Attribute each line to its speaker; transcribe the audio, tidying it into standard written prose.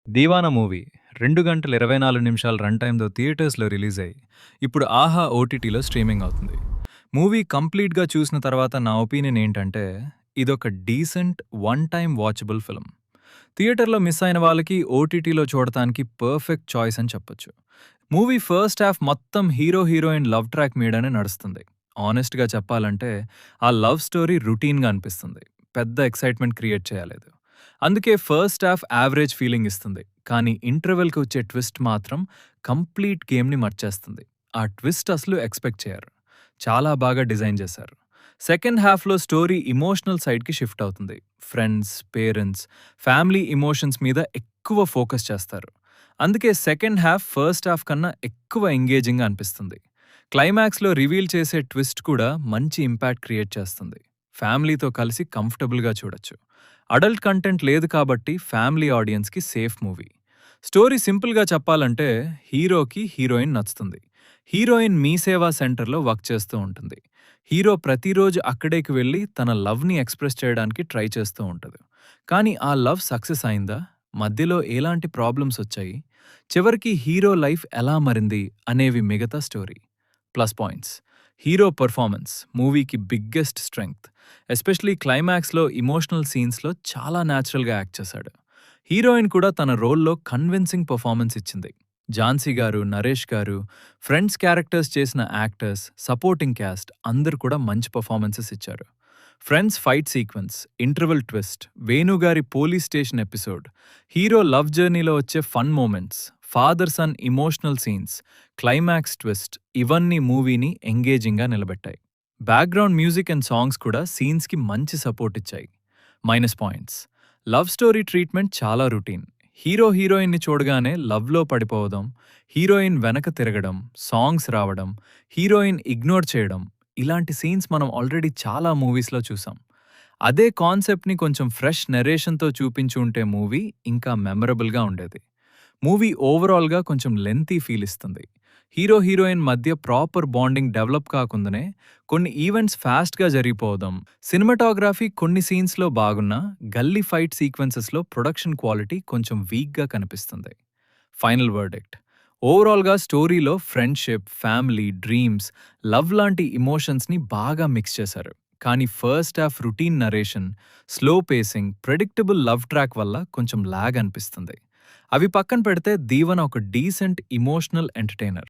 Speaker 1: 'Deewana' movie 2 గంటల 24 నిమిషాల run టైమ్‌తో థియేటర్స్‌లో రిలీజ్ అయ్యి, ఇప్పుడు 'ఆహా' ఓటీటీలో స్ట్రీమింగ్ అవుతుంది. మూవీ కంప్లీట్‌గా చూసిన తర్వాత నా ఒపీనియన్ ఏంటంటే, ఇదొక decent one time watchable film. థియేటర్‌లో మిస్ అయిన వాళ్ళకి ఓటీటీలో చూడటానికి పర్ఫెక్ట్ చాయిస్ అని చెప్పొచ్చు. మూవీ ఫస్ట్ హాఫ్ మొత్తం హీరో, హీరోయిన్ లవ్ ట్రాక్ మీదనే నడుస్తుంది. ఆనెస్ట్‌గా చెప్పాలంటే, ఆ లవ్ స్టోరీ రొటీన్‌గా అనిపిస్తుంది. పెద్ద ఎక్సైట్‌మెంట్ క్రియేట్ చేయలేదు. అందుకే ఫస్ట్ హాఫ్ యావరేజ్ ఫీలింగ్ ఇస్తుంది. కానీ ఇంటర్వెల్‌కి వచ్చే ట్విస్ట్ మాత్రం కంప్లీట్ గేమ్‌ని మార్చేస్తుంది. ఆ ట్విస్ట్ అసలు ఎక్స్‌పెక్ట్ చేయరు. చాలా బాగా డిజైన్ చేశారు. సెకండ్ హాఫ్‌లో స్టోరీ ఎమోషనల్ సైడ్‌కి షిఫ్ట్ అవుతుంది. ఫ్రెండ్స్, పేరెంట్స్, ఫ్యామిలీ ఎమోషన్స్ మీద ఎక్కువ ఫోకస్ చేస్తారు. అందుకే సెకండ్ హాఫ్ ఫస్ట్ హాఫ్ కన్నా ఎక్కువ ఎంగేజింగ్‌గా అనిపిస్తుంది. క్లైమాక్స్‌లో రివీల్ చేసే ట్విస్ట్ కూడా మంచి ఇంపాక్ట్ క్రియేట్ చేస్తుంది. ఫ్యామిలీతో కలిసి కంఫర్టబుల్‌గా చూడొచ్చు. అడల్ట్ కంటెంట్ లేదు కాబట్టి ఫ్యామిలీ ఆడియన్స్‌కి సేఫ్ మూవీ. స్టోరీ సింపుల్‌గా చెప్పాలంటే హీరోకి హీరోయిన్ నచ్చుతుంది. హీరోయిన్ మీ సేవా సెంటర్‌లో వర్క్ చేస్తూ ఉంటుంది. హీరో ప్రతిరోజు అక్కడేకి వెళ్లి తన లవ్‌ని ఎక్స్‌ప్రెస్ చేయడానికి ట్రై చేస్తూ ఉంటది. కానీ ఆ లవ్ సక్సెస్ అయిందా? మధ్యలో ఎలాంటి ప్రాబ్లమ్స్ వచ్చాయి? చివరికి హీరో లైఫ్ ఎలా మారింది అనేవి మిగతా story. Plus points: hero performance మూవీకి బిగ్గెస్ట్ స్ట్రెంగ్త్. ఎస్పెషలీ క్లైమాక్స్‌లో ఎమోషనల్ సీన్స్‌లో చాలా న్యాచురల్‌గా యాక్ట్ చేశాడు. హీరోయిన్ కూడా తన రోల్‌లో కన్విన్సింగ్ పెర్ఫార్మెన్స్ ఇచ్చింది. ఝాన్సీ గారు, నరేష్ గారు, ఫ్రెండ్స్ క్యారెక్టర్స్ చేసిన యాక్టర్స్, సపోర్టింగ్ క్యాస్ట్ అందరూ కూడా మంచి పెర్ఫార్మెన్సెస్ ఇచ్చారు. Friends fight sequence, interval twist, Venu గారి police station episode, hero love జర్నీలో వచ్చే fun moments, father son emotional scenes, climax twist ఇవన్నీ మూవీని ఎంగేజింగ్‌గా నిలబెట్టాయి. బ్యాక్‌గ్రౌండ్ మ్యూజిక్ అండ్ సాంగ్స్ కూడా సీన్స్‌కి మంచి సపోర్ట్ ఇచ్చాయి. Minus points: love story treatment చాలా రొటీన్. హీరో హీరోయిన్‌ని చూడగానే లవ్‌లో పడిపోవడం, హీరోయిన్ వెనక తిరగడం, సాంగ్స్ రావడం, హీరోయిన్ ఇగ్నోర్ చేయడం ఇలాంటి సీన్స్ మనం ఆల్రెడీ చాలా మూవీస్‌లో చూసాం. అదే కాన్సెప్ట్‌ని కొంచెం ఫ్రెష్ నరేషన్‌తో చూపించి ఉంటే మూవీ ఇంకా మెమరబుల్‌గా ఉండేది. మూవీ ఓవరాల్‌గా కొంచెం లెంతీ ఫీల్ ఇస్తుంది. హీరో హీరోయిన్ మధ్య ప్రాపర్ బాండింగ్ డెవలప్ కాకుండానే కొన్ని ఈవెంట్స్ ఫాస్ట్‌గా జరిగిపోవడం, సినిమాటోగ్రఫీ కొన్ని సీన్స్‌లో బాగున్నా గల్లీ ఫైట్ సీక్వెన్సెస్‌లో ప్రొడక్షన్ క్వాలిటీ కొంచెం వీక్‌గా కనిపిస్తుంది. ఫైనల్ వర్డిక్ట్: ఓవరాల్‌గా స్టోరీలో ఫ్రెండ్‌షిప్, ఫ్యామిలీ, డ్రీమ్స్, లవ్ లాంటి ఎమోషన్స్‌ని బాగా మిక్స్ చేశారు. కానీ first half routine narration, slow facing, predictable love track వల్ల కొంచెం లాగ్ అనిపిస్తుంది. అవి పక్కన పెడితే 'దీవెన' ఒక డీసెంట్ ఎమోషనల్ ఎంటర్‌టైనర్.